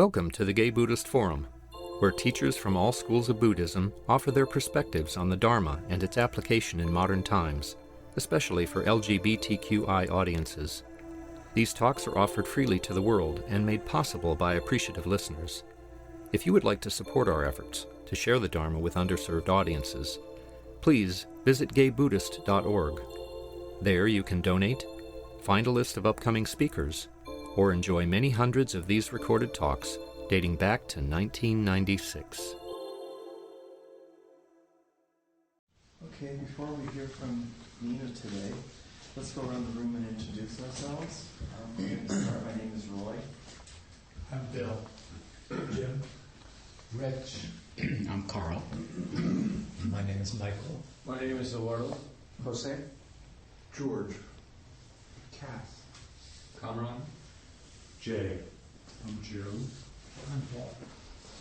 Welcome to the Gay Buddhist Forum, where teachers from all schools of Buddhism offer their perspectives on the Dharma and its application in modern times, especially for LGBTQI audiences. These talks are offered freely to the world and made possible by appreciative listeners. If you would like to support our efforts to share the Dharma with underserved audiences, please visit gaybuddhist.org. There you can donate, find a list of upcoming speakers, or enjoy many hundreds of these recorded talks dating back to 1996. Okay, before we hear from Nina today, let's go around the room and introduce ourselves. We're going to start. My name is Roy. I'm Bill. Jim. Rich. I'm Carl. My name is Michael. My name is Eduardo. Jose. George. Cass. Kamran. Jay. I'm Jim. I'm Paul.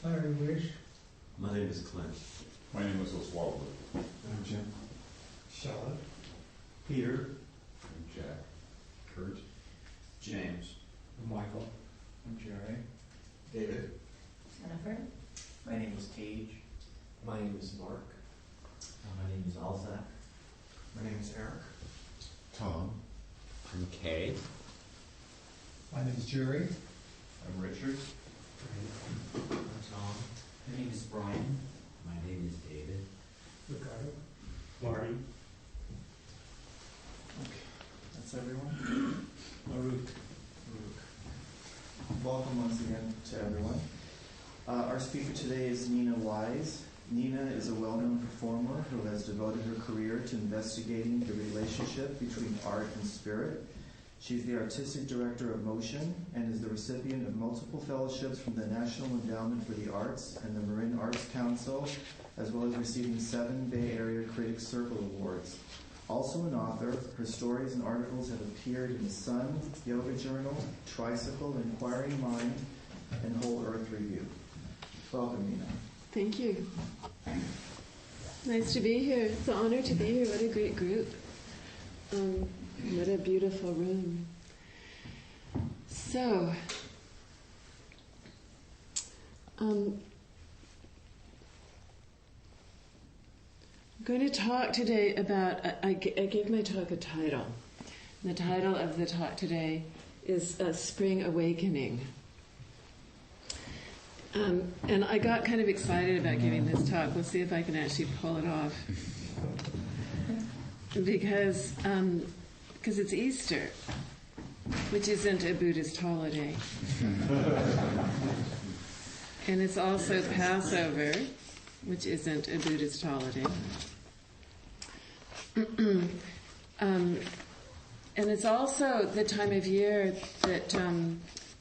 Larry Wish. My name is Clint. My name is Oswaldo. I'm Jim. Charlotte. Peter. I'm Jack. Kurt. James. Michael. I'm Jerry. David. Jennifer. My name is Tage. My name is Mark. My name is Alza. My name is Eric. Tom. I'm Kay. My name is Jerry. I'm Richard. I'm Tom. My name is Brian. My name is David. Ricardo. Marty. Okay, that's everyone. Maruk. Welcome once again to everyone. Our speaker today is Nina Wise. Nina is a well-known performer who has devoted her career to investigating the relationship between art and spirit. She's the artistic director of Motion and is the recipient of multiple fellowships from the National Endowment for the Arts and the Marin Arts Council, as well as receiving 7 Bay Area Critics Circle Awards. Also an author, her stories and articles have appeared in The Sun, Yoga Journal, Tricycle, Inquiring Mind, and Whole Earth Review. Welcome, Nina. Thank you. Nice to be here. It's an honor to be here. What a great group. What a beautiful room. So, I'm going to talk today about, I gave my talk a title. The title of the talk today is Spring Awakening. And I got kind of excited about giving this talk. We'll see if I can actually pull it off. Because it's Easter, which isn't a Buddhist holiday. And it's also Passover, which isn't a Buddhist holiday. And it's also the time of year that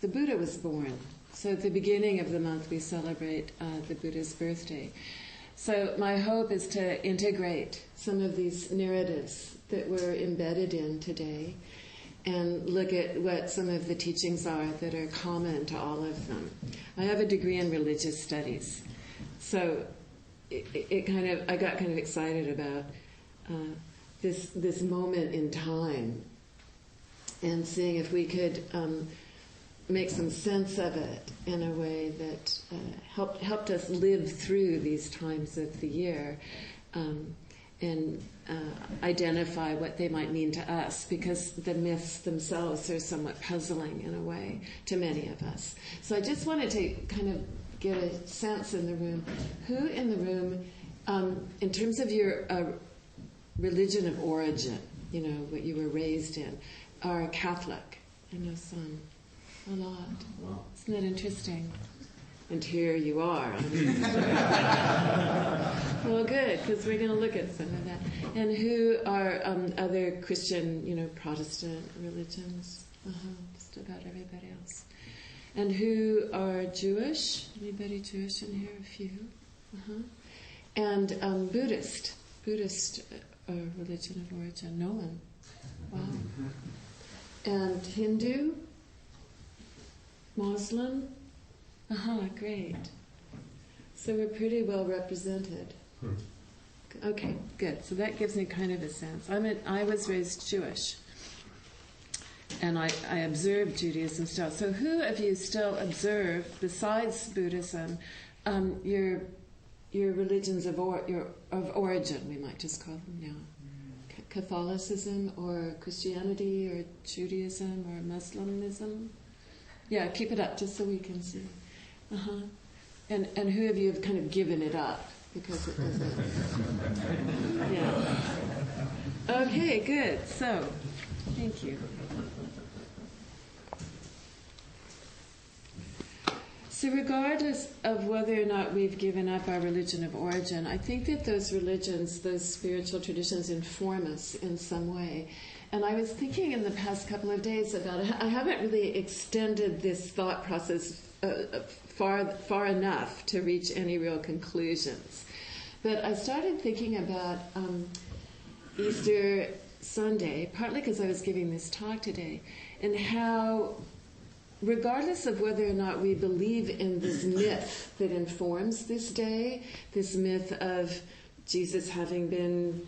the Buddha was born. So at the beginning of the month we celebrate the Buddha's birthday. So my hope is to integrate some of these narratives that we're embedded in today and look at what some of the teachings are that are common to all of them. I have a degree in religious studies, so I got kind of excited about this moment in time and seeing if we could make some sense of it in a way that helped us live through these times of the year and identify what they might mean to us, because the myths themselves are somewhat puzzling in a way to many of us. So I just wanted to kind of get a sense in the room. Who in the room, in terms of your religion of origin, what you were raised in, are Catholic? I know some. A lot. Wow. Isn't that interesting? And here you are. Well, good, because we're going to look at some of that. And who are other Christian, Protestant religions? Just about everybody else. And who are Jewish? Anybody Jewish in here? A few. And Buddhist religion of origin. No one. Wow. And Hindu? Muslim? Great. So we're pretty well represented. Okay, good. So that gives me kind of a sense. I was raised Jewish. and I observe Judaism still. So who of you still observe, besides Buddhism, your religions of origin, we might just call them now? Catholicism or Christianity or Judaism or Muslimism? Yeah, keep it up just so we can see. Uh-huh. And who of you have kind of given it up because it doesn't? Yeah. Okay, good. So, thank you. So regardless of whether or not we've given up our religion of origin, I think that those religions, those spiritual traditions inform us in some way. And I was thinking in the past couple of days about it. I haven't really extended this thought process far enough to reach any real conclusions. But I started thinking about Easter Sunday, partly because I was giving this talk today, and how regardless of whether or not we believe in this myth that informs this day, this myth of Jesus having been,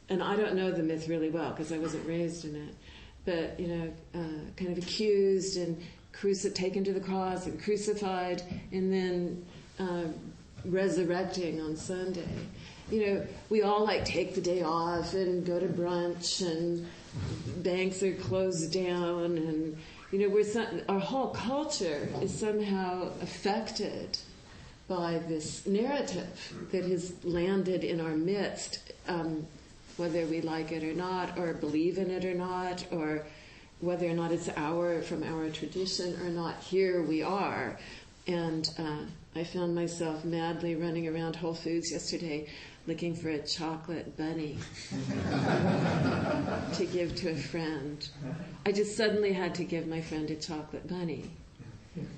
and I don't know the myth really well because I wasn't raised in it, but, kind of accused and taken to the cross and crucified and then resurrecting on Sunday. We all take the day off and go to brunch and banks are closed down and our whole culture is somehow affected by this narrative that has landed in our midst, whether we like it or not, or believe in it or not, or whether or not it's from our tradition or not. Here we are. And I found myself madly running around Whole Foods yesterday looking for a chocolate bunny to give to a friend. I just suddenly had to give my friend a chocolate bunny.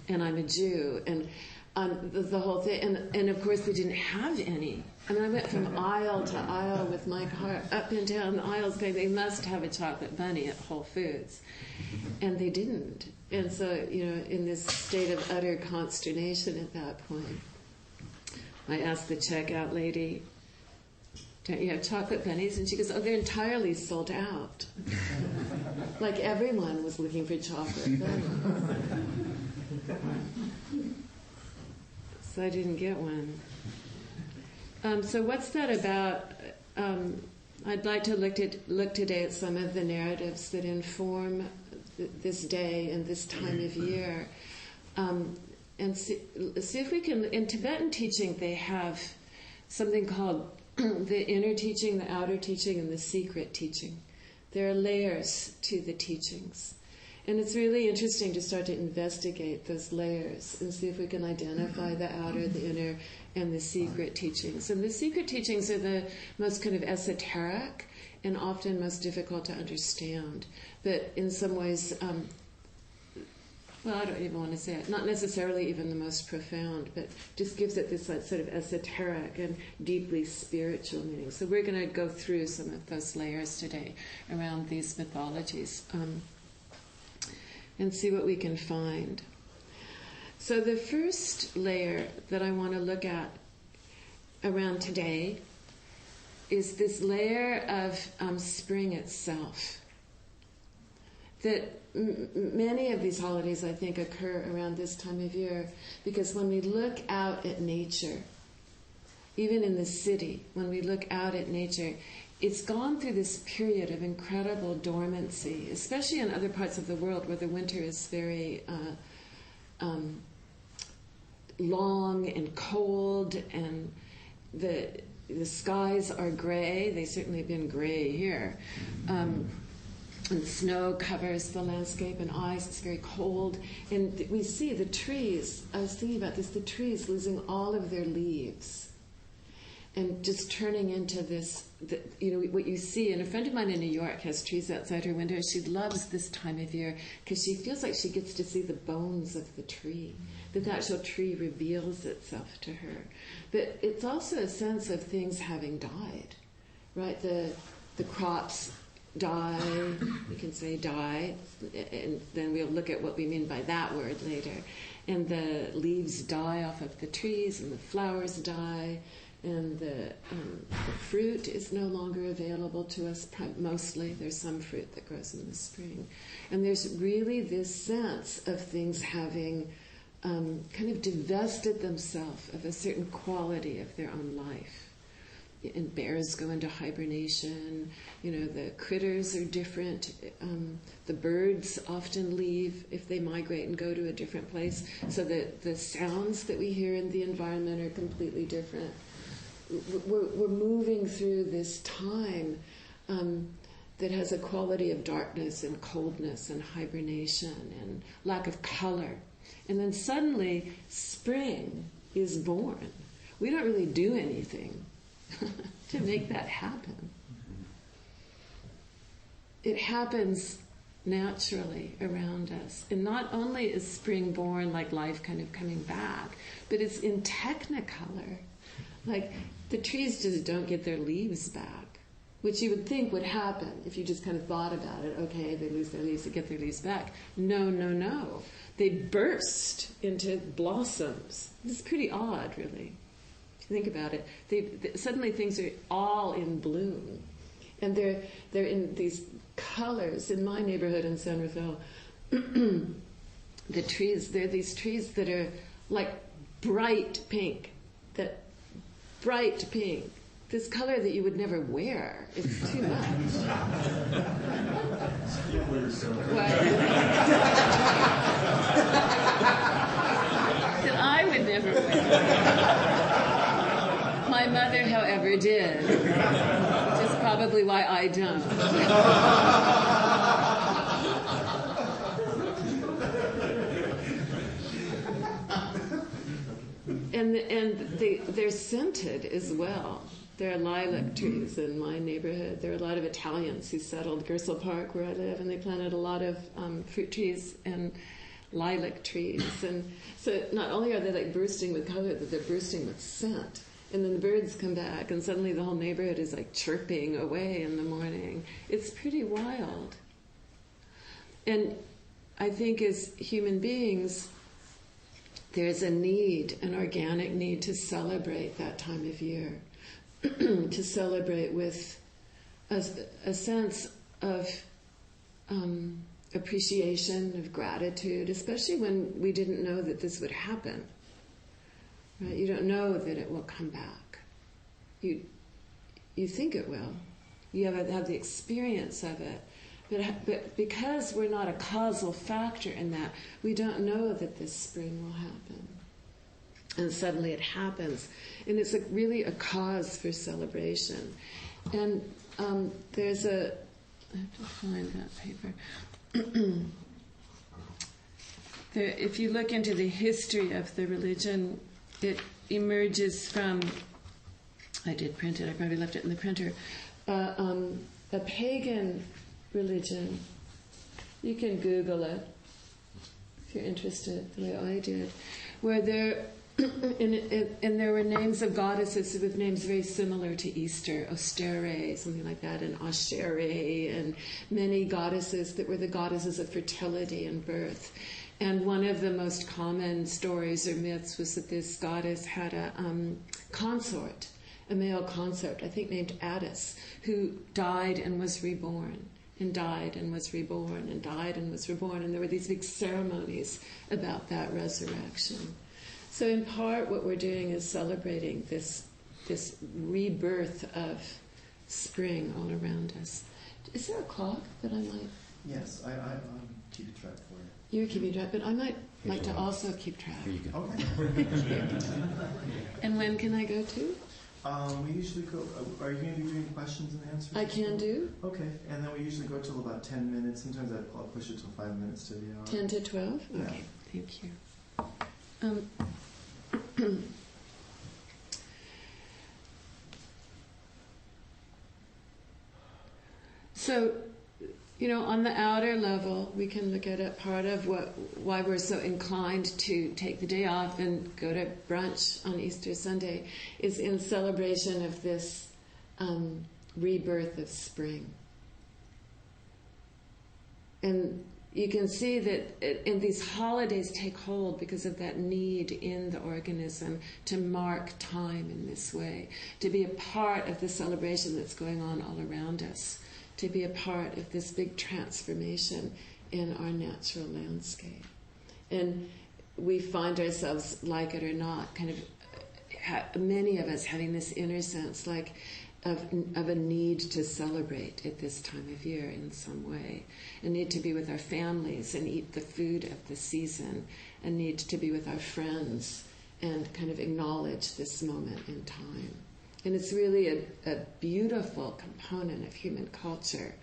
And I'm a Jew. And the whole thing. And of course, they didn't have any. I mean, I went from aisle to aisle with my car, up and down the aisles, going, they must have a chocolate bunny at Whole Foods. And they didn't. And so, in this state of utter consternation at that point, I asked the checkout lady, don't you have chocolate bunnies? And she goes, oh, they're entirely sold out. Like everyone was looking for chocolate bunnies. So I didn't get one. So what's that about? I'd like to look today at some of the narratives that inform this day and this time of year. And see if we can, in Tibetan teaching, they have something called the inner teaching, the outer teaching, and the secret teaching. There are layers to the teachings. And it's really interesting to start to investigate those layers and see if we can identify the outer, the inner, and the secret teachings. And the secret teachings are the most kind of esoteric and often most difficult to understand. But in some ways, I don't even want to say it, not necessarily even the most profound, but just gives it this sort of esoteric and deeply spiritual meaning. So we're going to go through some of those layers today around these mythologies and see what we can find. So the first layer that I want to look at around today is this layer of spring itself. That many of these holidays, I think, occur around this time of year because when we look out at nature, even in the city, when we look out at nature, it's gone through this period of incredible dormancy, especially in other parts of the world where the winter is very long and cold and the skies are gray. They certainly have been gray here. And snow covers the landscape and ice. It's very cold. And we see the trees, I was thinking about this, the trees losing all of their leaves and just turning into this, what you see. And a friend of mine in New York has trees outside her window. She loves this time of year because she feels like she gets to see the bones of the tree, that the actual tree reveals itself to her. But it's also a sense of things having died, right? The crops die, we can say die, and then we'll look at what we mean by that word later. And the leaves die off of the trees, and the flowers die, and the fruit is no longer available to us mostly. There's some fruit that grows in the spring. And there's really this sense of things having kind of divested themselves of a certain quality of their own life. And bears go into hibernation, the critters are different. The birds often leave if they migrate and go to a different place, so that the sounds that we hear in the environment are completely different. We're moving through this time that has a quality of darkness and coldness and hibernation and lack of color. And then suddenly spring is born. We don't really do anything to make that happen. It happens naturally around us. And not only is spring born, like life kind of coming back, but it's in technicolor. Like the trees just don't get their leaves back, which you would think would happen if you just kind of thought about it. Okay, they lose their leaves, they get their leaves back. No. They burst into blossoms. It's pretty odd, really. Think about it. Suddenly things are all in bloom, and they're in these colors. In my neighborhood in San Rafael, the trees, there are these trees that are like bright pink. This color that you would never wear. It's too much. What? That I would never wear. My mother, however, did, which is probably why I don't. And they're scented as well. There are lilac trees in my neighborhood. There are a lot of Italians who settled Gersel Park, where I live, and they planted a lot of fruit trees and lilac trees. And so not only are they like bursting with color, but they're bursting with scent. And then the birds come back, and suddenly the whole neighborhood is like chirping away in the morning. It's pretty wild. And I think as human beings, there's a need, an organic need to celebrate that time of year, to celebrate with a sense of appreciation, of gratitude, especially when we didn't know that this would happen. Right? You don't know that it will come back. You think it will. You have the experience of it. But because we're not a causal factor in that, we don't know that this spring will happen. And suddenly it happens. And it's really a cause for celebration. And there's I have to find that paper. If you look into the history of the religion, it emerges from, I did print it, I probably left it in the printer, a pagan religion. You can Google it if you're interested, the way I did, where there were names of goddesses with names very similar to Easter, Ostere, something like that, and Ashere, and many goddesses that were the goddesses of fertility and birth. And one of the most common stories or myths was that this goddess had a consort, a male consort, I think named Attis, who died and was reborn, and died and was reborn, and died and was reborn. And there were these big ceremonies about that resurrection. So in part what we're doing is celebrating this rebirth of spring all around us. Is there a clock that I might... Yes, I'm keeping track for you. You're keeping track, but I might like to also keep track. Here you go. Okay. And when can I go to? We usually go... Are you going to be doing questions and answers? I can do. Okay, and then we usually go till about 10 minutes. Sometimes I'll push it till 5 minutes to the hour. 10 to 12? Yeah. Okay, thank you. So, on the outer level, we can look at it. Part of why we're so inclined to take the day off and go to brunch on Easter Sunday is in celebration of this rebirth of spring. And you can see that and these holidays take hold because of that need in the organism to mark time in this way, to be a part of the celebration that's going on all around us, to be a part of this big transformation in our natural landscape. And we find ourselves, like it or not, kind of many of us having this inner sense like of a need to celebrate at this time of year in some way, a need to be with our families and eat the food of the season, a need to be with our friends and kind of acknowledge this moment in time. And it's really a beautiful component of human culture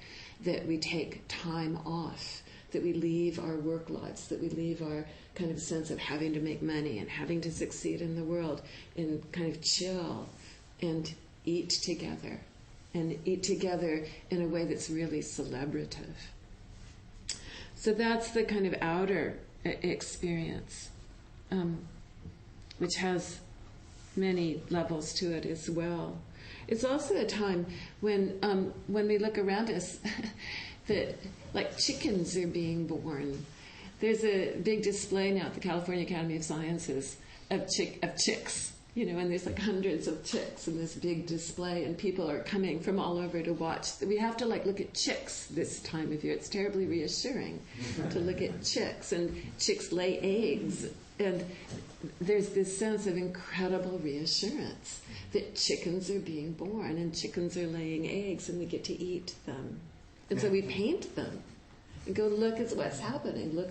that we take time off, that we leave our work lives, that we leave our kind of sense of having to make money and having to succeed in the world and kind of chill and eat together, and eat together in a way that's really celebrative. So that's the kind of outer experience, which has many levels to it as well. It's also a time when we look around us that like chickens are being born. There's a big display now at the California Academy of Sciences of chicks. And there's like hundreds of chicks in this big display, and people are coming from all over to watch. We have to look at chicks this time of year. It's terribly reassuring to look at chicks, and chicks lay eggs, and there's this sense of incredible reassurance that chickens are being born and chickens are laying eggs, and we get to eat them. And so we paint them. And go look at what's happening.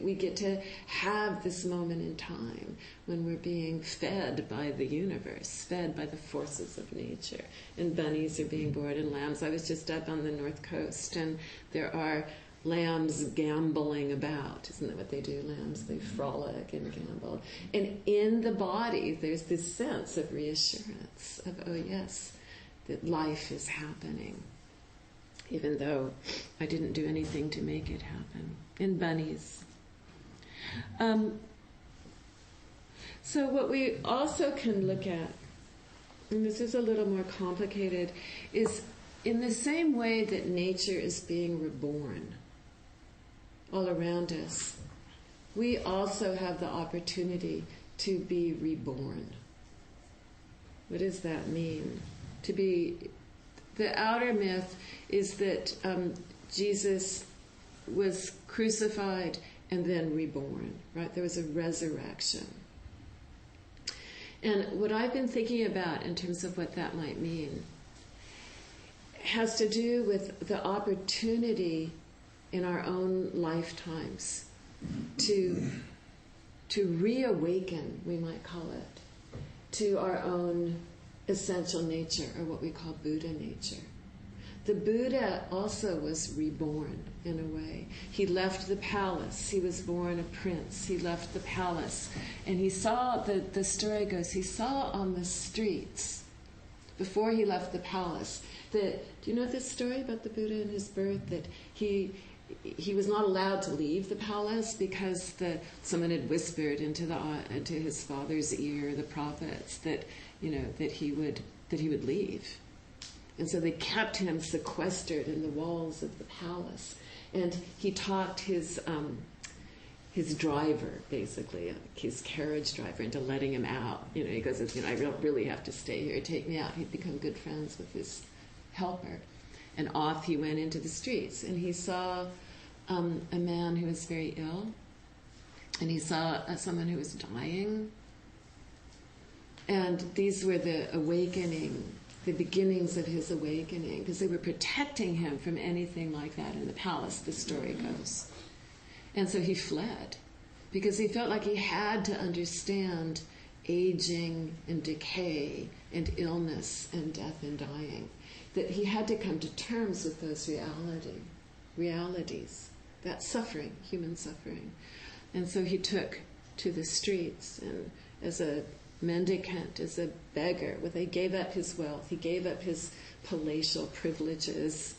We get to have this moment in time when we're being fed by the universe, fed by the forces of nature. And bunnies are being born and lambs. I was just up on the North Coast, and there are lambs gamboling about. Isn't that what they do, lambs? They frolic and gamble. And in the body, there's this sense of reassurance of, oh yes, that life is happening, even though I didn't do anything to make it happen. In bunnies. So what we also can look at, and this is a little more complicated, is in the same way that nature is being reborn all around us, we also have the opportunity to be reborn. What does that mean? To be... The outer myth is that Jesus was crucified and then reborn, right? There was a resurrection. And what I've been thinking about in terms of what that might mean has to do with the opportunity in our own lifetimes to reawaken, we might call it, to our own essential nature, or what we call Buddha nature. The Buddha also was reborn in a way. He left the palace. He was born a prince. He left the palace. And he saw, the story goes, he saw on the streets, before he left the palace, that, do you know this story about the Buddha and his birth? That he was not allowed to leave the palace because someone had whispered into his father's ear, the prophets, that he would leave. And so they kept him sequestered in the walls of the palace. And he talked his driver, basically, his carriage driver, into letting him out. He goes, I don't really have to stay here. Take me out. He'd become good friends with his helper. And off he went into the streets. And he saw a man who was very ill. And he saw someone who was dying. And these were the beginnings of his awakening, because they were protecting him from anything like that in the palace, the story goes. And so he fled, because he felt like he had to understand aging and decay and illness and death and dying, that he had to come to terms with those realities, that suffering, human suffering. And so he took to the streets, and as a mendicant, as a beggar, he gave up his wealth, he gave up his palatial privileges,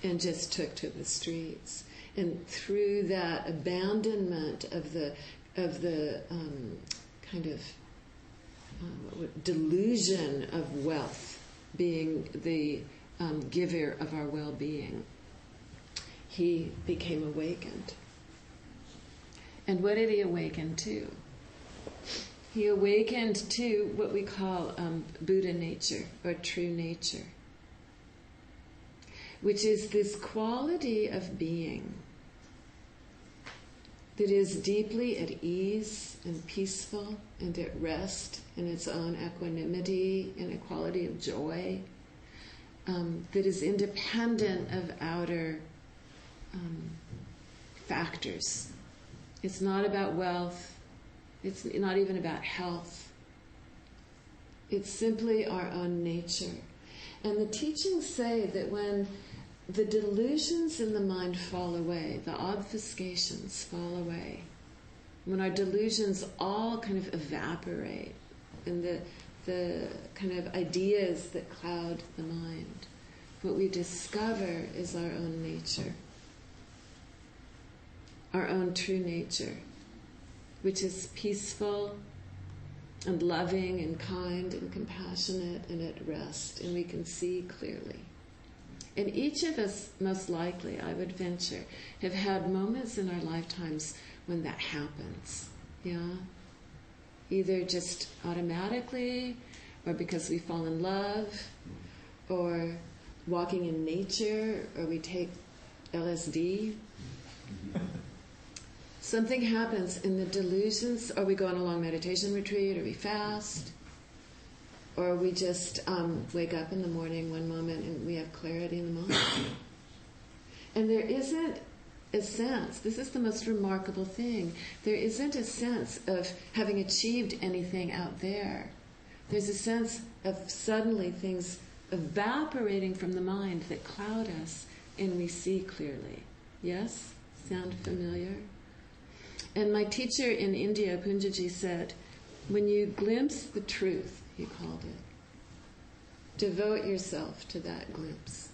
and just took to the streets. And through that abandonment of the kind of delusion of wealth being the giver of our well-being, he became awakened. And what did he awaken to? He awakened to what we call Buddha nature, or true nature, which is this quality of being that is deeply at ease and peaceful and at rest in its own equanimity and a quality of joy, that is independent of outer factors. It's not about wealth. It's not even about health. It's simply our own nature. And the teachings say that when the delusions in the mind fall away, the obfuscations fall away, when our delusions all kind of evaporate, and the kind of ideas that cloud the mind, what we discover is our own nature, our own true nature, which is peaceful and loving and kind and compassionate and at rest, and we can see clearly. And each of us, most likely, I would venture, have had moments in our lifetimes when that happens. Yeah? Either just automatically, or because we fall in love, or walking in nature, or we take LSD. Something happens in the delusions, or we go on a long meditation retreat, or we fast, or we just wake up in the morning one moment and we have clarity in the mind. And there isn't a sense, this is the most remarkable thing, there isn't a sense of having achieved anything out there. There's a sense of suddenly things evaporating from the mind that cloud us and we see clearly. Yes? Sound familiar? And my teacher in India, Punjaji, said, when you glimpse the truth, he called it, devote yourself to that glimpse.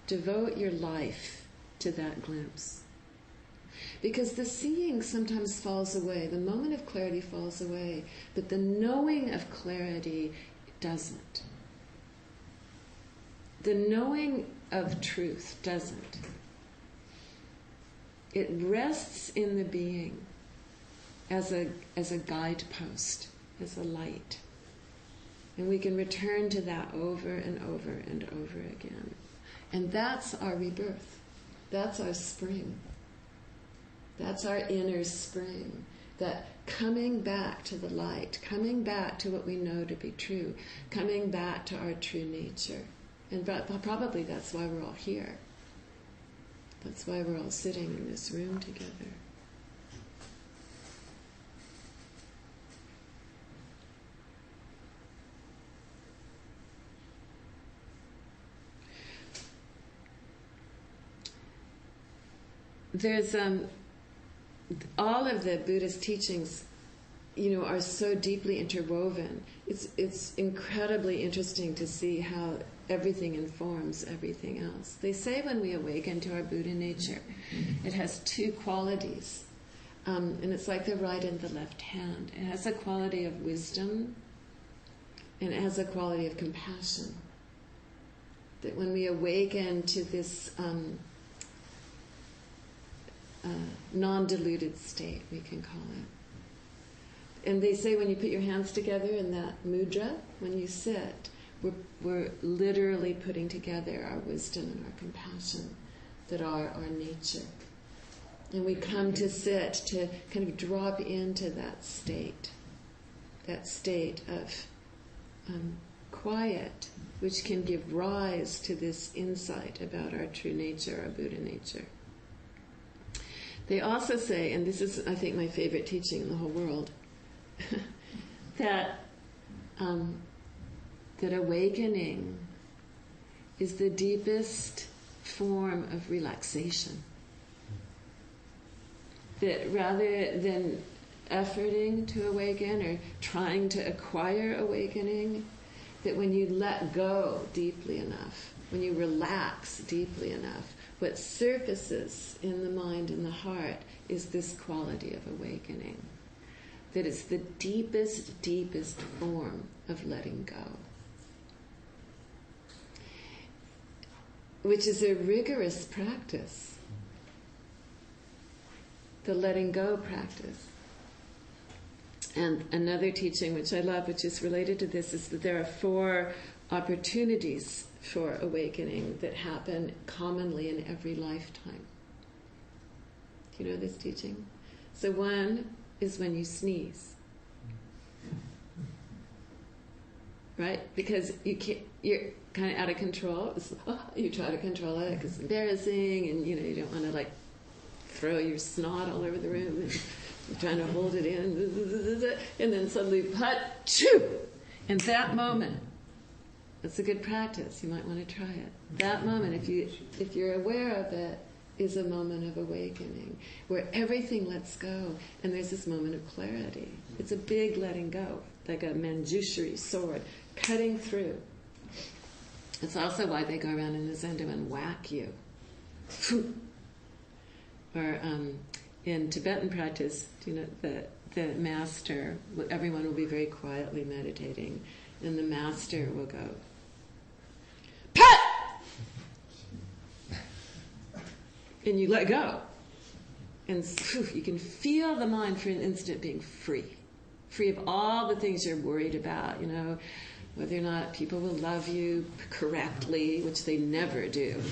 Devote your life to that glimpse. Because the seeing sometimes falls away, the moment of clarity falls away, but the knowing of clarity doesn't. The knowing of truth doesn't. It rests in the being as a guidepost, as a light. And we can return to that over and over and over again. And that's our rebirth. That's our spring. That's our inner spring. That coming back to the light, coming back to what we know to be true, coming back to our true nature. And probably that's why we're all here. That's why we're all sitting in this room together. There's all of the Buddhist teachings, are so deeply interwoven. It's incredibly interesting to see how everything informs everything else. They say when we awaken to our Buddha nature, it has two qualities, and it's like the right and the left hand. It has a quality of wisdom, and it has a quality of compassion. That when we awaken to this non-diluted state, we can call it. And they say when you put your hands together in that mudra, when you sit, we're literally putting together our wisdom and our compassion that are our nature. And we come to sit to kind of drop into that state of quiet, which can give rise to this insight about our true nature, our Buddha nature. They also say, and this is, I think, my favorite teaching in the whole world, that awakening is the deepest form of relaxation. That rather than efforting to awaken or trying to acquire awakening, that when you let go deeply enough, when you relax deeply enough, what surfaces in the mind and the heart is this quality of awakening. That it's the deepest, deepest form of letting go. Which is a rigorous practice. the letting go practice. And another teaching which I love, which is related to this, is that there are 4 opportunities for awakening that happen commonly in every lifetime. Do you know this teaching? So one is when you sneeze. Right? Because you're kind of out of control. You try to control it because it's embarrassing, and you don't want to like throw your snot all over the room, and you're trying to hold it in, and then suddenly, achoo! In that moment, that's a good practice. You might want to try it. That moment, if you're aware of it, is a moment of awakening, where everything lets go, and there's this moment of clarity. It's a big letting go, like a Manjushri sword, cutting through. It's also why they go around in the Zendo and whack you. Or in Tibetan practice, the master, everyone will be very quietly meditating, and the master will go, "Pat!" And you let go. And you can feel the mind for an instant being free of all the things you're worried about, whether or not people will love you correctly, which they never do.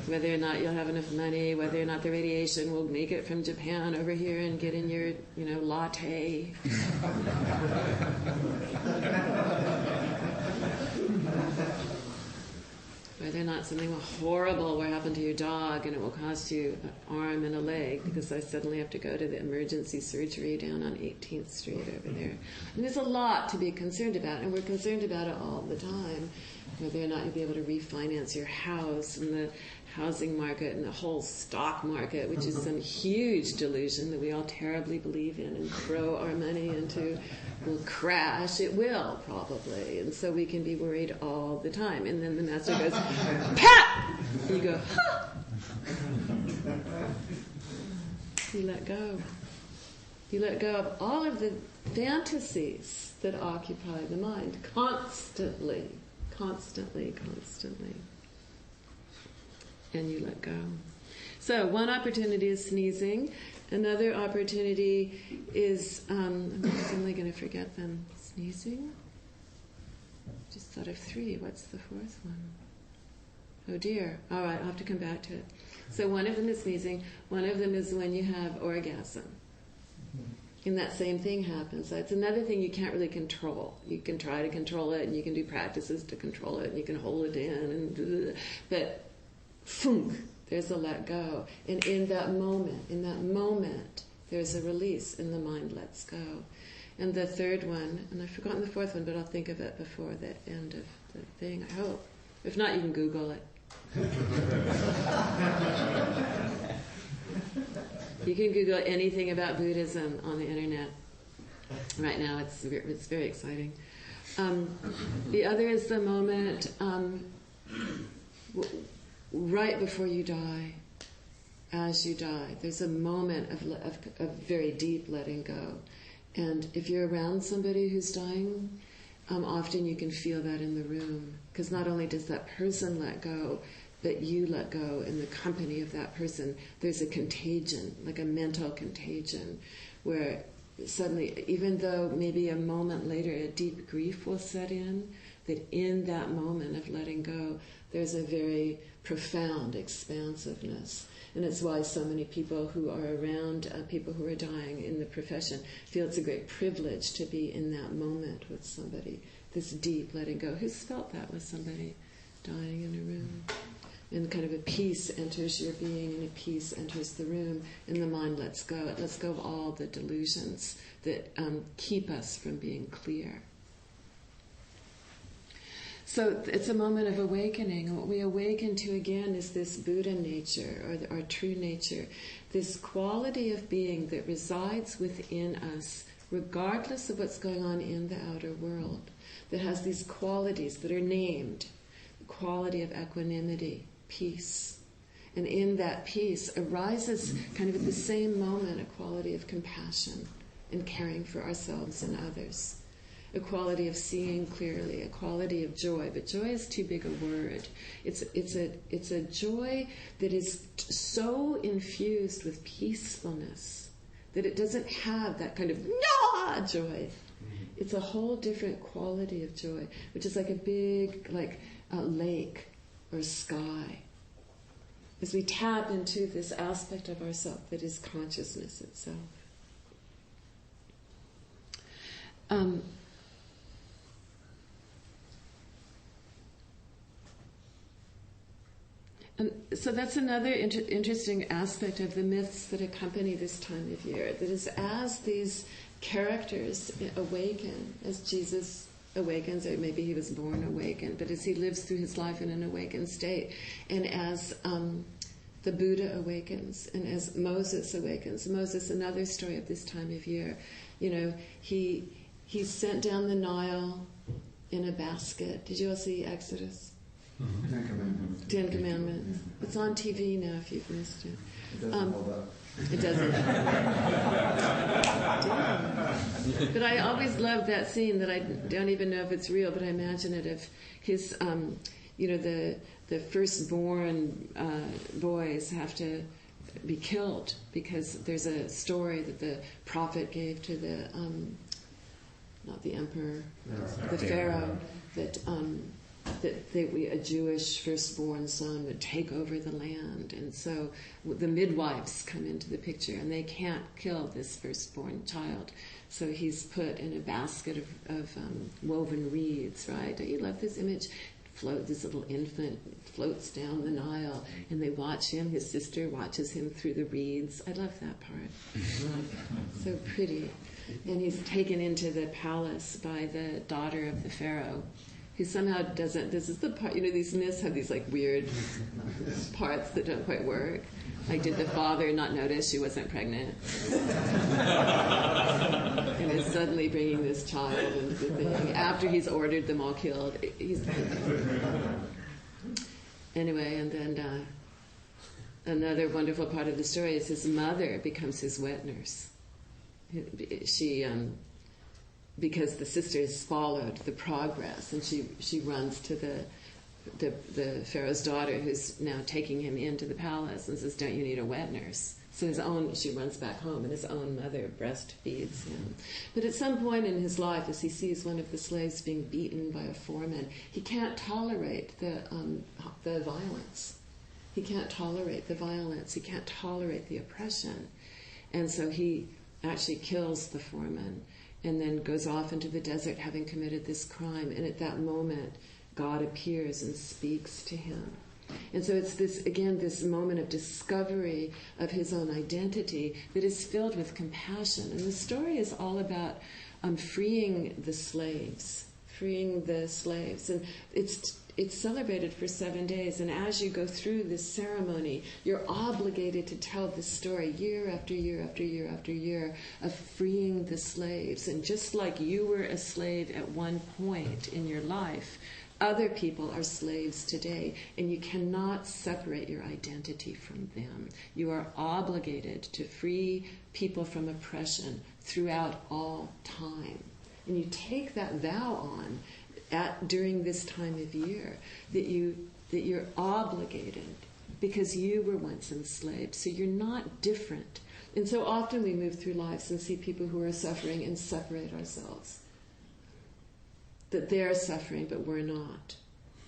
Whether or not you'll have enough money, whether or not the radiation will make it from Japan over here and get in your, latte. Whether or not something horrible will happen to your dog and it will cost you an arm and a leg because I suddenly have to go to the emergency surgery down on 18th Street over there. And there's a lot to be concerned about, and we're concerned about it all the time. Whether or not you'll be able to refinance your house, and the housing market and the whole stock market, which is some huge delusion that we all terribly believe in and throw our money into, will crash. It will, probably. And so we can be worried all the time. And then the master goes, "Pat!" And you go, "Ha!" You let go. You let go of all of the fantasies that occupy the mind constantly. And you let go. So one opportunity is sneezing. Another opportunity is, I'm suddenly going to forget them. Sneezing? Just thought of 3. What's the 4th one? Oh dear. All right, I'll have to come back to it. So one of them is sneezing. One of them is when you have orgasm. And that same thing happens. That's another thing you can't really control. You can try to control it, and you can do practices to control it, and you can hold it in, but thunk, there's a let go. And in that moment, there's a release, and the mind lets go. And the 3rd one, and I've forgotten the 4th one, but I'll think of it before the end of the thing, I hope. If not, you can Google it. You can Google anything about Buddhism on the internet. Right now, it's very exciting. The other is the moment right before you die, as you die. There's a moment of very deep letting go. And if you're around somebody who's dying, often you can feel that in the room. Because not only does that person let go, but you let go in the company of that person. There's a contagion, like a mental contagion, where suddenly, even though maybe a moment later a deep grief will set in, that in that moment of letting go, there's a very profound expansiveness. And it's why so many people who are around people who are dying in the profession feel it's a great privilege to be in that moment with somebody, this deep letting go. Who's felt that with somebody dying in a room? And kind of a peace enters your being, and a peace enters the room, and the mind lets go. It lets go of all the delusions that keep us from being clear. So it's a moment of awakening. And what we awaken to again is this Buddha nature, or our true nature, this quality of being that resides within us, regardless of what's going on in the outer world, that has these qualities that are named, the quality of equanimity, peace. And in that peace arises kind of at the same moment a quality of compassion and caring for ourselves and others. a quality of seeing clearly, a quality of joy. But joy is too big a word. It's a joy that is so infused with peacefulness that it doesn't have that kind of joy. It's a whole different quality of joy, which is like a big lake or sky. As we tap into this aspect of ourself that is consciousness itself. And so that's another interesting aspect of the myths that accompany this time of year. That is, as these characters awaken, as Jesus awakens, or maybe he was born awakened, but as he lives through his life in an awakened state, and as the Buddha awakens, and as Moses awakens. Moses, another story of this time of year, he's sent down the Nile in a basket. Did you all see Exodus? Ten Commandments. It's on TV now if you've missed it. It doesn't hold up. It doesn't. But I always loved that scene that I don't even know if it's real, but I imagine it of his, the firstborn boys have to be killed because there's a story that the prophet gave to the, not the emperor, the pharaoh, that a Jewish firstborn son would take over the land. And so the midwives come into the picture, and they can't kill this firstborn child. So he's put in a basket of woven reeds, right? Don't you love this image? This little infant floats down the Nile, and they watch him. His sister watches him through the reeds. I love that part. So pretty. And he's taken into the palace by the daughter of the pharaoh, who somehow doesn't, this is the part, these myths have these weird parts that don't quite work. Like, did the father not notice she wasn't pregnant? And is suddenly bringing this child into the thing after he's ordered them all killed. Anyway, and then another wonderful part of the story is his mother becomes his wet nurse. She, because the sisters followed the progress, and she runs to the Pharaoh's daughter, who's now taking him into the palace, and says, "Don't you need a wet nurse?" So she runs back home, and his own mother breastfeeds him. But at some point in his life, as he sees one of the slaves being beaten by a foreman, he can't tolerate the violence. He can't tolerate the violence. He can't tolerate the oppression, and so he actually kills the foreman, and then goes off into the desert having committed this crime. And at that moment, God appears and speaks to him. And so it's this moment of discovery of his own identity that is filled with compassion. And the story is all about freeing the slaves. And it's celebrated for 7 days, and as you go through this ceremony, you're obligated to tell this story year after year after year after year of freeing the slaves. And just like you were a slave at one point in your life, other people are slaves today, and you cannot separate your identity from them. You are obligated to free people from oppression throughout all time. And you take that vow on during this time of year, that you're obligated because you were once enslaved, so you're not different. And so often we move through lives and see people who are suffering and separate ourselves. That they're suffering, but we're not.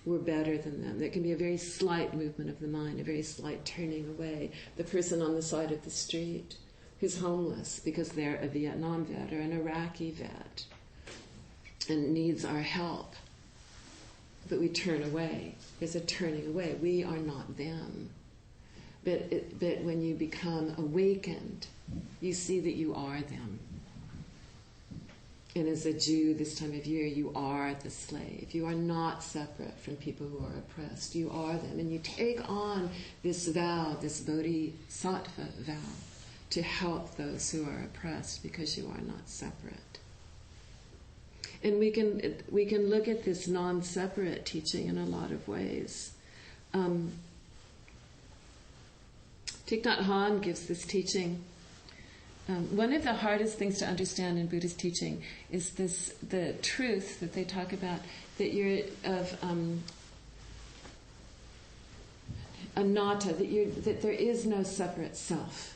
We're better than them. There can be a very slight movement of the mind, a very slight turning away. The person on the side of the street who's homeless because they're a Vietnam vet or an Iraqi vet and needs our help. But we turn away. There's a turning away. We are not them. But when you become awakened, you see that you are them. And as a Jew this time of year, you are the slave. You are not separate from people who are oppressed. You are them. And you take on this vow, this bodhisattva vow, to help those who are oppressed because you are not separate. And we can look at this non-separate teaching in a lot of ways. Thich Nhat Hanh gives this teaching one of the hardest things to understand in Buddhist teaching is the truth that they talk about, that you're of anatta, that there is no separate self,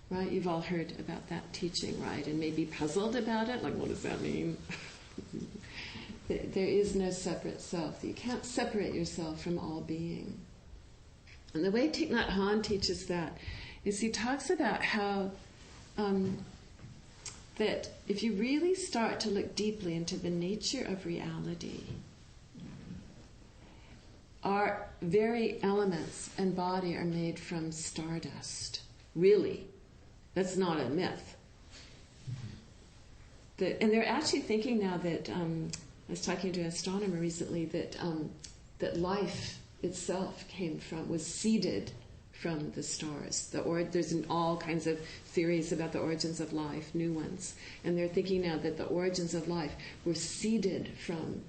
right? You've all heard about that teaching, right? And maybe puzzled about it, like, what does that mean? There is no separate self. You can't separate yourself from all being. And the way Thich Nhat Hanh teaches that is he talks about how that if you really start to look deeply into the nature of reality, our very elements and body are made from stardust. Really. That's not a myth. And they're actually thinking now that, I was talking to an astronomer recently, that life itself was seeded from the stars. There's all kinds of theories about the origins of life, new ones. And they're thinking now that the origins of life were seeded from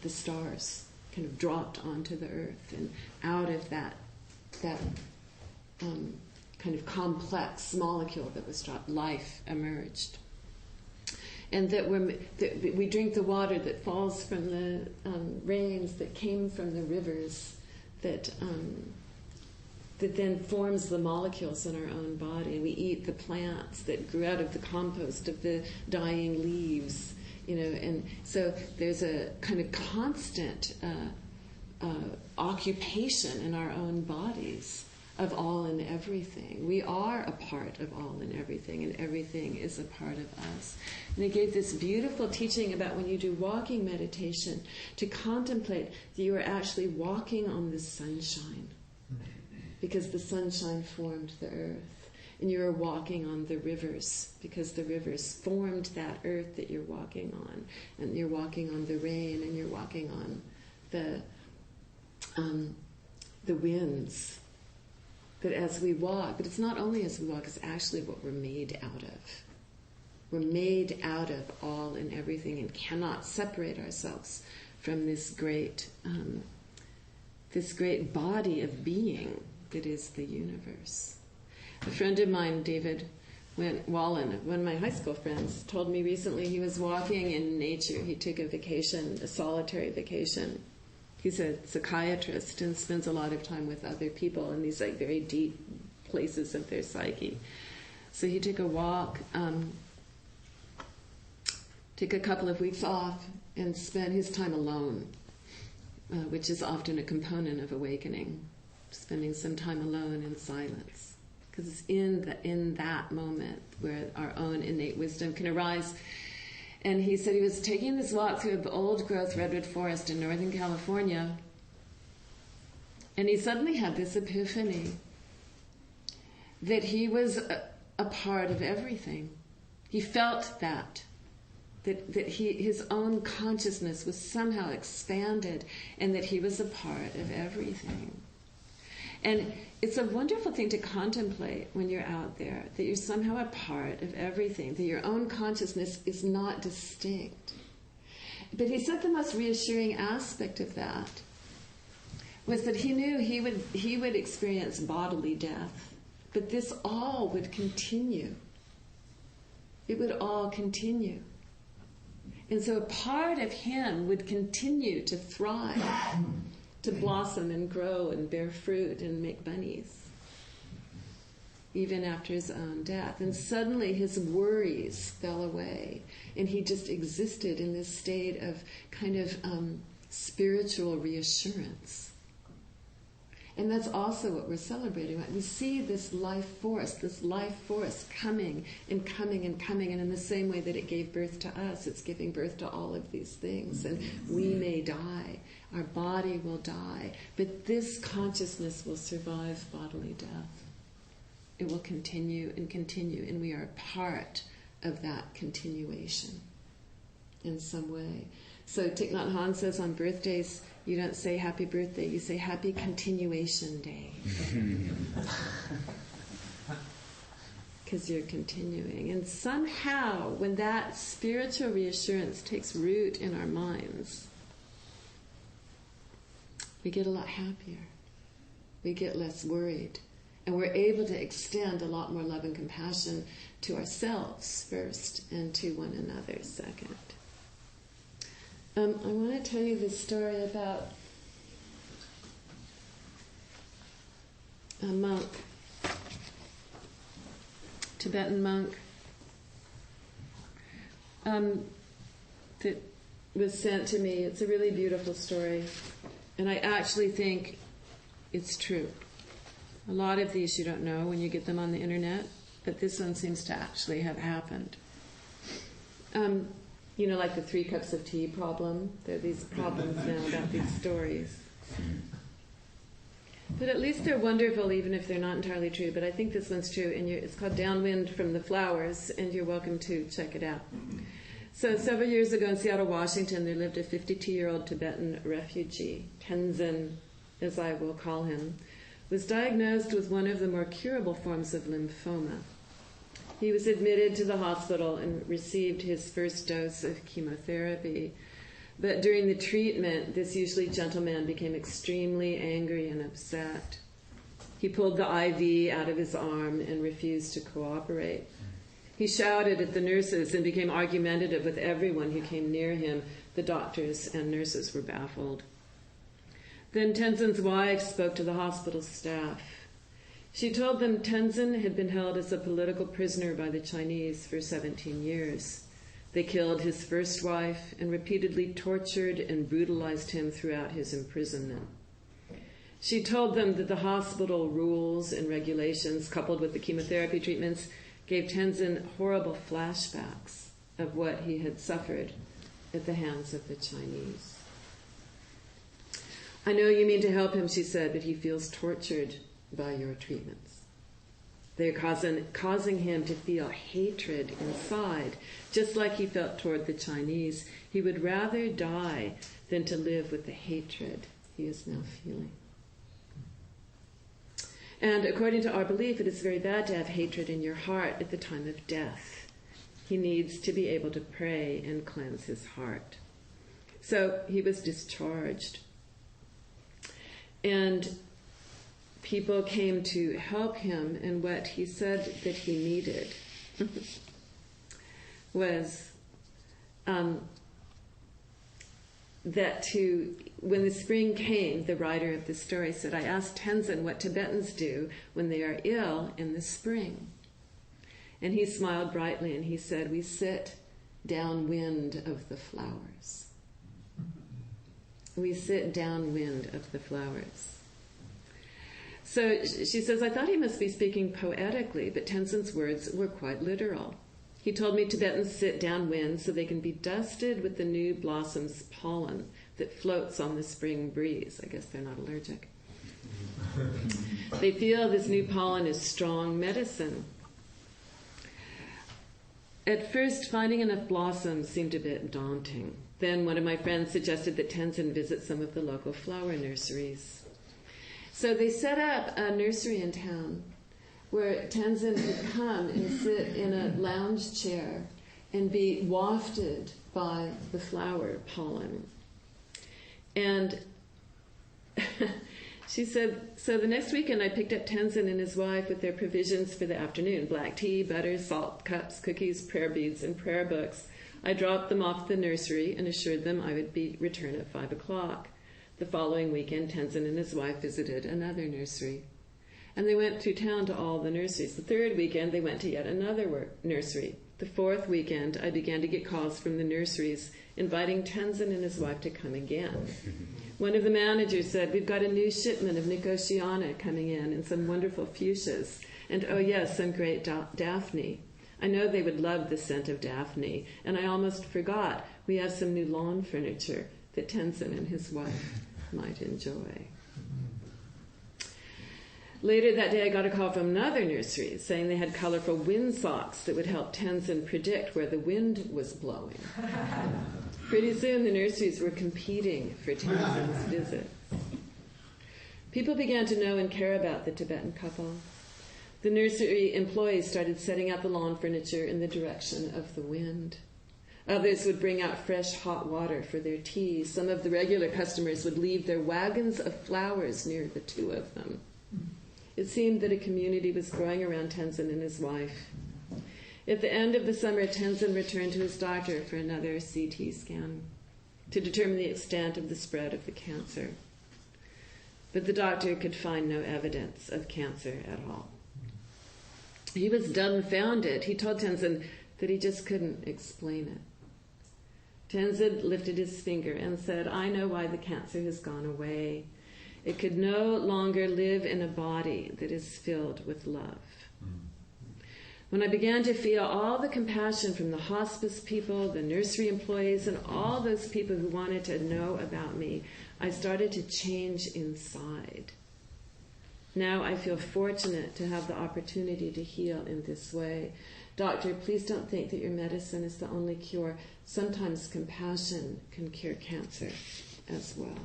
the stars, kind of dropped onto the earth, and out of that kind of complex molecule that was dropped, life emerged. And that we drink the water that falls from the rains that came from the rivers, that then forms the molecules in our own body. And we eat the plants that grew out of the compost of the dying leaves, and so there's a kind of constant occupation in our own bodies of all and everything. We are a part of all and everything is a part of us. And they gave this beautiful teaching about when you do walking meditation, to contemplate that you are actually walking on the sunshine, because the sunshine formed the earth. And you are walking on the rivers, because the rivers formed that earth that you're walking on. And you're walking on the rain, and you're walking on the winds. That as we walk, but it's not only as we walk, it's actually what we're made out of. We're made out of all and everything, and cannot separate ourselves from this great body of being that is the universe. A friend of mine, David Wallen, one of my high school friends, told me recently he was walking in nature. He took a vacation, a solitary vacation. He's a psychiatrist and spends a lot of time with other people in these like very deep places of their psyche. So he took a walk, took a couple of weeks off, and spent his time alone, which is often a component of awakening, spending some time alone in silence. Because it's in that moment where our own innate wisdom can arise. And he said he was taking this walk through an old-growth redwood forest in Northern California, and he suddenly had this epiphany that he was a part of everything. He felt that his own consciousness was somehow expanded, and that he was a part of everything. And it's a wonderful thing to contemplate when you're out there, that you're somehow a part of everything, that your own consciousness is not distinct. But he said the most reassuring aspect of that was that he knew he would experience bodily death, but this all would continue. It would all continue. And so a part of him would continue to thrive, to blossom and grow and bear fruit and make bunnies, even after his own death. And suddenly his worries fell away, and he just existed in this state of kind of spiritual reassurance. And that's also what we're celebrating. We see this life force coming and coming and coming, and in the same way that it gave birth to us, it's giving birth to all of these things. And we may die, our body will die, but this consciousness will survive bodily death. It will continue, and we are a part of that continuation in some way. So Thich Nhat Hanh says on birthdays, you don't say happy birthday, you say happy continuation day. Because you're continuing. And somehow, when that spiritual reassurance takes root in our minds, we get a lot happier. We get less worried. And we're able to extend a lot more love and compassion to ourselves first and to one another second. I want to tell you this story about a monk, Tibetan monk, that was sent to me. It's a really beautiful story, and I actually think it's true. A lot of these you don't know when you get them on the internet, but this one seems to actually have happened. Like the 3 cups of tea problem. There are these problems now about these stories. But at least they're wonderful, even if they're not entirely true. But I think this one's true, and it's called Downwind from the Flowers, and you're welcome to check it out. So several years ago in Seattle, Washington, there lived a 52-year-old Tibetan refugee. Tenzin, as I will call him, was diagnosed with one of the more curable forms of lymphoma. He was admitted to the hospital and received his first dose of chemotherapy. But during the treatment, this usually gentle man became extremely angry and upset. He pulled the IV out of his arm and refused to cooperate. He shouted at the nurses and became argumentative with everyone who came near him. The doctors and nurses were baffled. Then Tenzin's wife spoke to the hospital staff. She told them Tenzin had been held as a political prisoner by the Chinese for 17 years. They killed his first wife and repeatedly tortured and brutalized him throughout his imprisonment. She told them that the hospital rules and regulations, coupled with the chemotherapy treatments, gave Tenzin horrible flashbacks of what he had suffered at the hands of the Chinese. I know you mean to help him, she said, but he feels tortured by your treatments. They're causing him to feel hatred inside, just like he felt toward the Chinese. He would rather die than to live with the hatred he is now feeling. And according to our belief, it is very bad to have hatred in your heart at the time of death. He needs to be able to pray and cleanse his heart. So he was discharged. And people came to help him, and what he said that he needed was when the spring came, the writer of the story said, I asked Tenzin what Tibetans do when they are ill in the spring. And he smiled brightly and he said, we sit downwind of the flowers. We sit downwind of the flowers. So she says, I thought he must be speaking poetically, but Tenzin's words were quite literal. He told me Tibetans sit downwind so they can be dusted with the new blossom's pollen that floats on the spring breeze. I guess they're not allergic. They feel this new pollen is strong medicine. At first, finding enough blossoms seemed a bit daunting. Then one of my friends suggested that Tenzin visit some of the local flower nurseries. So they set up a nursery in town where Tenzin could come and sit in a lounge chair and be wafted by the flower pollen. And she said, so the next weekend I picked up Tenzin and his wife with their provisions for the afternoon: black tea, butter, salt, cups, cookies, prayer beads, and prayer books. I dropped them off at the nursery and assured them I would return at 5 o'clock. The following weekend, Tenzin and his wife visited another nursery. And they went through town to all the nurseries. The third weekend, they went to yet another nursery. The fourth weekend, I began to get calls from the nurseries inviting Tenzin and his wife to come again. One of the managers said, we've got a new shipment of Nicotiana coming in and some wonderful fuchsias. And oh yes, some great Daphne. I know they would love the scent of Daphne. And I almost forgot, we have some new lawn furniture that Tenzin and his wife might enjoy. Later that day, I got a call from another nursery saying they had colorful wind socks that would help Tenzin predict where the wind was blowing. Pretty soon, the nurseries were competing for Tenzin's visit. People began to know and care about the Tibetan couple. The nursery employees started setting out the lawn furniture in the direction of the wind. Others would bring out fresh hot water for their tea. Some of the regular customers would leave their wagons of flowers near the two of them. It seemed that a community was growing around Tenzin and his wife. At the end of the summer, Tenzin returned to his doctor for another CT scan to determine the extent of the spread of the cancer. But the doctor could find no evidence of cancer at all. He was dumbfounded. He told Tenzin that he just couldn't explain it. Tenzin lifted his finger and said, "I know why the cancer has gone away. It could no longer live in a body that is filled with love." When I began to feel all the compassion from the hospice people, the nursery employees, and all those people who wanted to know about me, I started to change inside. Now I feel fortunate to have the opportunity to heal in this way. Doctor, please don't think that your medicine is the only cure. Sometimes compassion can cure cancer as well.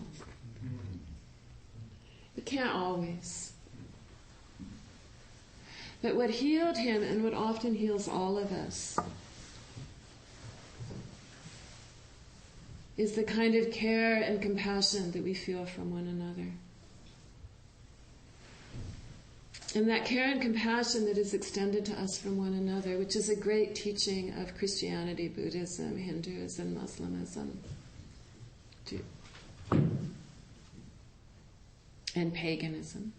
It can't always. But what healed him, and what often heals all of us, is the kind of care and compassion that we feel from one another. And that care and compassion that is extended to us from one another, which is a great teaching of Christianity, Buddhism, Hinduism, Muslimism, and paganism.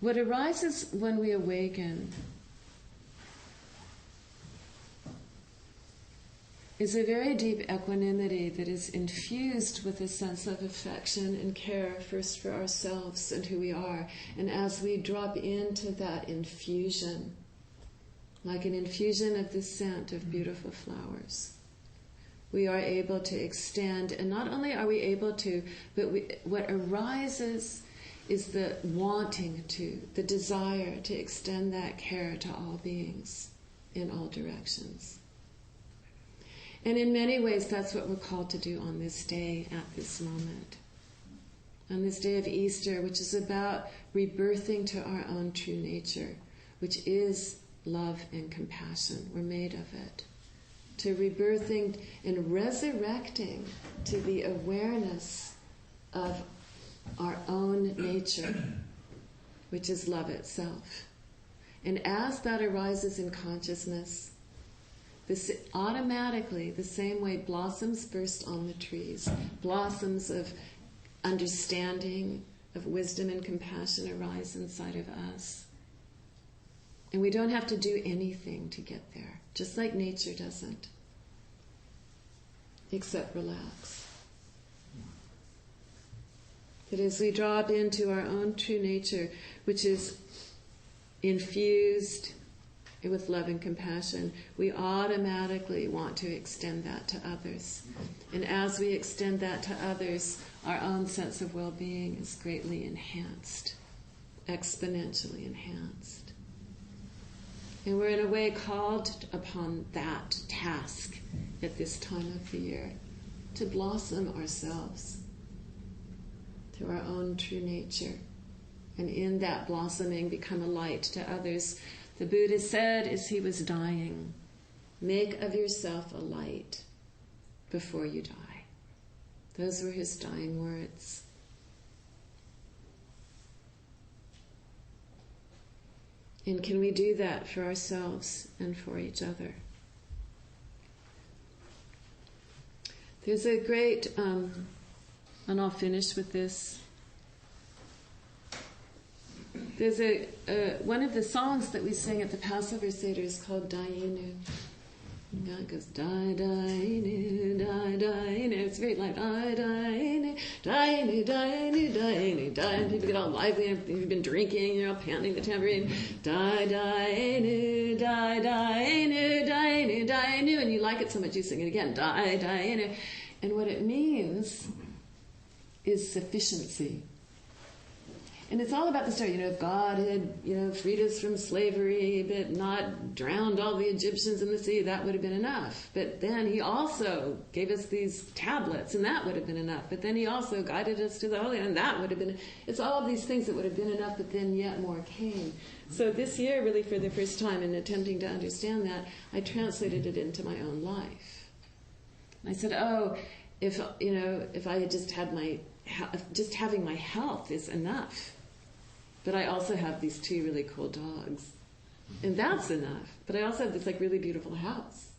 What arises when we awaken is a very deep equanimity that is infused with a sense of affection and care, first for ourselves and who we are. And as we drop into that infusion, like an infusion of the scent of beautiful flowers, we are able to extend. And not only are we able to, but what arises is the wanting to, the desire to extend that care to all beings in all directions. And in many ways, that's what we're called to do on this day, at this moment. On this day of Easter, which is about rebirthing to our own true nature, which is love and compassion. We're made of it. To rebirthing and resurrecting to the awareness of our own nature, which is love itself. And as that arises in consciousness, this automatically, the same way blossoms burst on the trees, blossoms of understanding, of wisdom and compassion arise inside of us. And we don't have to do anything to get there, just like nature doesn't, except relax. That as we drop into our own true nature, which is infused with love and compassion, we automatically want to extend that to others. And as we extend that to others, our own sense of well-being is greatly enhanced, exponentially enhanced. And we're in a way called upon that task at this time of the year, to blossom ourselves to our own true nature, and in that blossoming become a light to others. The Buddha said as he was dying, make of yourself a light before you die. Those were his dying words. And can we do that for ourselves and for each other? There's a great, and I'll finish with this. There's one of the songs that we sing at the Passover Seder is called Dayenu. God goes, Dayenu, Dayenu. It's very like, Dayenu, Dayenu, Dayenu, Dayenu, Dayenu. People get all lively. If you've been drinking, you're all pounding the tambourine. Dayenu, Dayenu, Dayenu, Dayenu. And you like it so much you sing it again. Dayenu. And what it means is sufficiency. And it's all about the story, if God had, freed us from slavery, but not drowned all the Egyptians in the sea, that would have been enough. But then he also gave us these tablets, and that would have been enough. But then he also guided us to the Holy Land, and that would have been, it's all of these things that would have been enough, but then yet more came. So this year, really for the first time, in attempting to understand that, I translated it into my own life. And I said, if I had just had my just having my health is enough. But I also have these 2 really cool dogs, and that's enough. But I also have this like really beautiful house,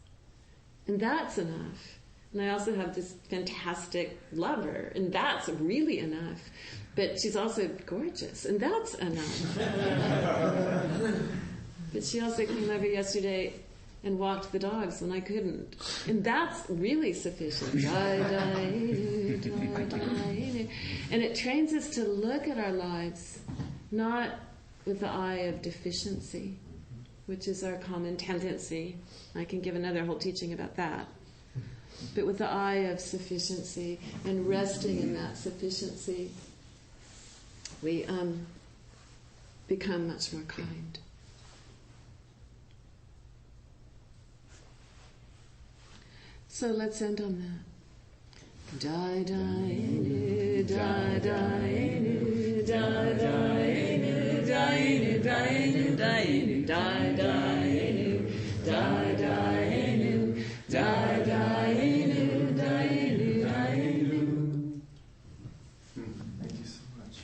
and that's enough. And I also have this fantastic lover, and that's really enough. But she's also gorgeous, and that's enough. But she also came over yesterday and walked the dogs when I couldn't. And that's really sufficient. And it trains us to look at our lives not with the eye of deficiency, which is our common tendency. I can give another whole teaching about that. But with the eye of sufficiency and resting in that sufficiency, we become much more kind. So let's end on that. Die, die, die, die, die, die, die, die, die, die, Thank you so much.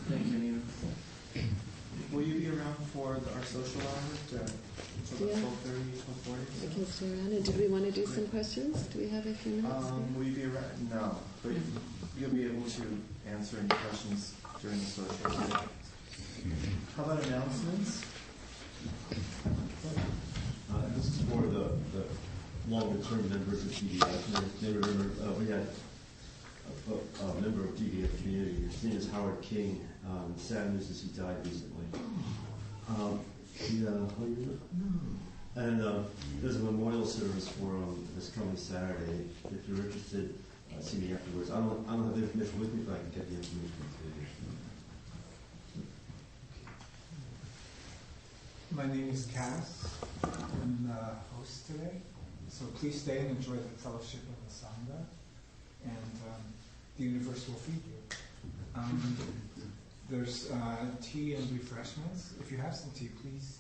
Thank you, Nina. Will you be around for our social hour? So Yeah. 12:30, 12:40? I can stay around. And did we want to do some questions? Do we have a few minutes? Will you be around? No, but you'll be able to answer any questions during the social hour. How about announcements? This is for the longer-term members of TDF. You may remember we had a member of TDF community. His name is Howard King. Sad news is he died recently. And there's a memorial service for him this coming Saturday. If you're interested, see me afterwards. I don't have the information with me, but I can get the information to you. My name is Cass. I'm the host today. So please stay and enjoy the fellowship of the Sangha. And the universe will feed you. There's tea and refreshments. If you have some tea, please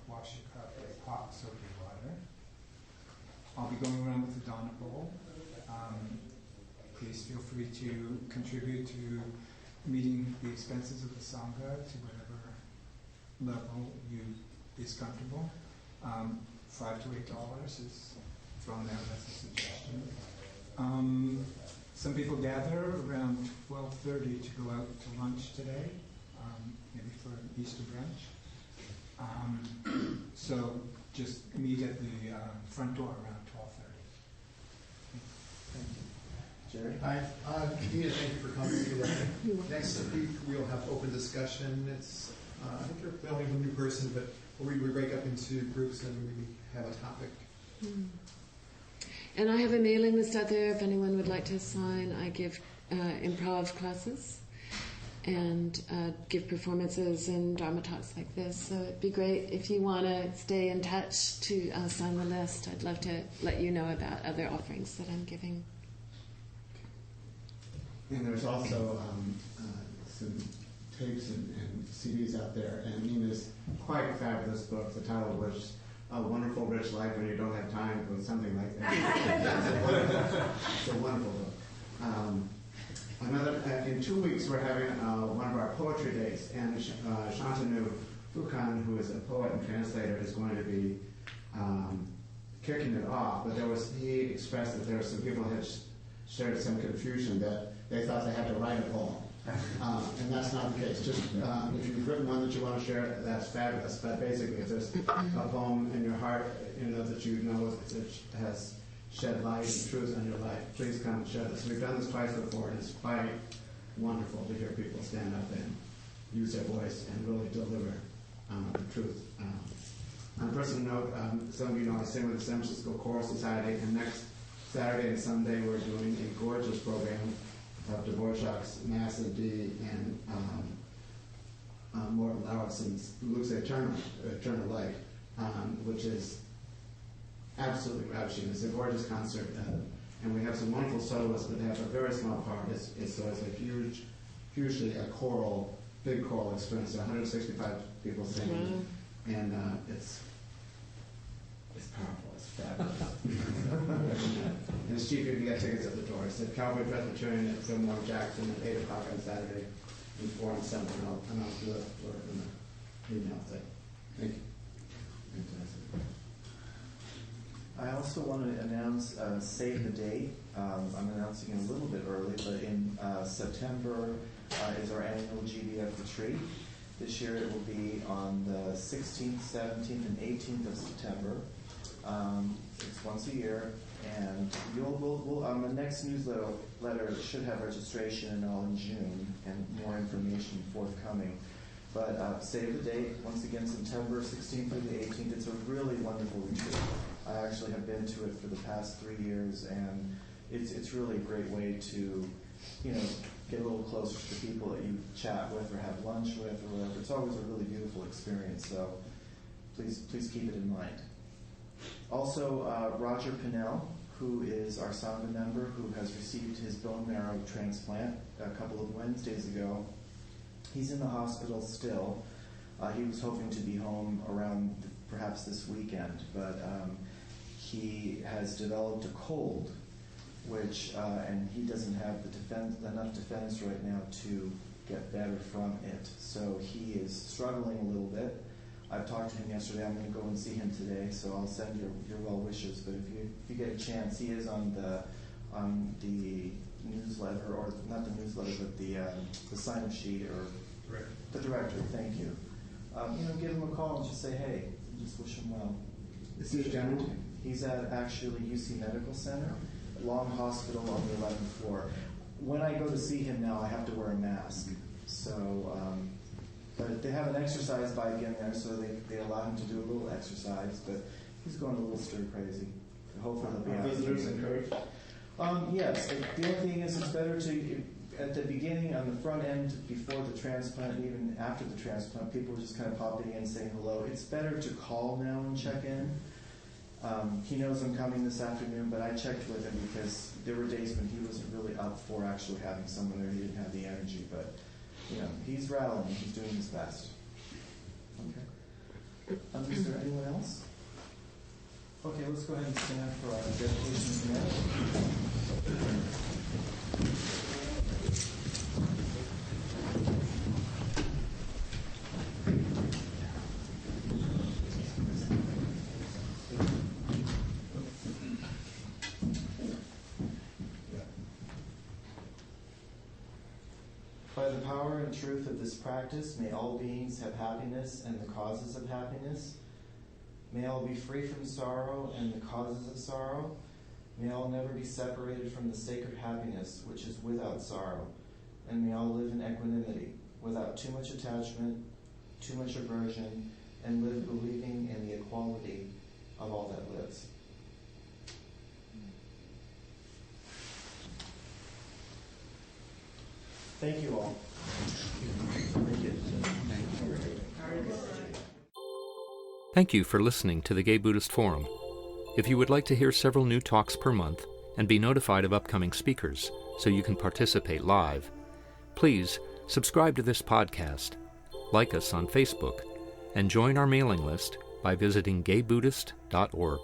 wash your cup with hot soapy water. I'll be going around with the Donna bowl. Please feel free to contribute to meeting the expenses of the Sangha to whatever level is comfortable. $5 to $8 is thrown out as a suggestion. Some people gather around 12:30 to go out to lunch today, maybe for an Easter brunch. So just meet at the front door around 12:30. Jerry? Hi, Dina, thank you for coming today. Next week we'll have open discussion. It's I think you're only a new person, but we break up into groups and we have a topic. And I have a mailing list out there if anyone would like to sign. I give improv classes and give performances and Dharma talks like this. So it'd be great if you want to stay in touch to sign the list. I'd love to let you know about other offerings that I'm giving. And there's also some tapes and CDs out there, and Nina's quite fabulous book, the title of which is A Wonderful Rich Life When You Don't Have Time, or something like that. It's a wonderful book. In 2 weeks we're having one of our poetry days, and Shantanu Fukan, who is a poet and translator, is going to be kicking it off. But he expressed that there were some people who had shared some confusion that they thought they had to write a poem. And that's not the case. Just if you've written one that you want to share, that's fabulous. But basically, if there's a poem in your heart, that you know that has shed light and truth on your life, please come and share this. We've done this twice before, and it's quite wonderful to hear people stand up and use their voice and really deliver the truth. On a personal note, some of you know I sing with the San Francisco Choral Society, and next Saturday and Sunday we're doing a gorgeous program of Dvorak's Mass in D and Morton Laurison's Luke's Eternal Light, which is absolutely ravishing. It's a gorgeous concert, and we have some wonderful soloists, but they have a very small part. So it's a hugely big choral experience. 165 people singing, and it's It's powerful. It's fabulous. And it's cheaper if you get tickets at the door. It's at Calvary Presbyterian at Fillmore Jackson at 8 o'clock on Saturday and 4 on Sunday. And I'll do it for in the email thing. Thank you. I also want to announce, save the date. I'm announcing it a little bit early, but in September is our annual GBF retreat. This year it will be on the 16th, 17th, and 18th of September. It's once a year, and we'll the next newsletter should have registration and all in June, and more information forthcoming. But save the date. Once again, September 16th through the 18th. It's a really wonderful retreat. I actually have been to it for the past 3 years, and it's really a great way to, get a little closer to people that you chat with or have lunch with or whatever. It's always a really beautiful experience. So please keep it in mind. Also, Roger Pinnell, who is our Sangha member, who has received his bone marrow transplant a couple of Wednesdays ago. He's in the hospital still. He was hoping to be home around perhaps this weekend, but he has developed a cold, which and he doesn't have enough defense right now to get better from it. So he is struggling a little bit. I've talked to him yesterday. I'm going to go and see him today, so I'll send your well wishes. But if you get a chance, he is on the newsletter, or not the newsletter, but the sign-up sheet, or the directory. Thank you. Give him a call and just say hey, and just wish him well. Is he general? He's at actually UC Medical Center, Long Hospital on the 11th floor. When I go to see him now, I have to wear a mask. So, but they have an exercise bike in there, so they allow him to do a little exercise. But he's going a little stir crazy. So hopefully he'll be out. Visitors encouraged? Yes. The only thing is, it's better to, at the beginning, on the front end, before the transplant, and even after the transplant, people were just kind of popping in saying hello. It's better to call now and check in. He knows I'm coming this afternoon, but I checked with him because there were days when he wasn't really up for actually having someone there. He didn't have the energy, but he's rattling. He's doing his best. Okay. Is there anyone else? Okay, let's go ahead and stand for our dedication command. By the power and truth of this practice, may all beings have happiness and the causes of happiness. May all be free from sorrow and the causes of sorrow. May all never be separated from the sacred happiness which is without sorrow. And may all live in equanimity, without too much attachment, too much aversion, and live believing in the equality of all that lives. Thank you all. Thank you for listening to the Gay Buddhist Forum. If you would like to hear several new talks per month and be notified of upcoming speakers so you can participate live, please subscribe to this podcast, like us on Facebook, and join our mailing list by visiting gaybuddhist.org.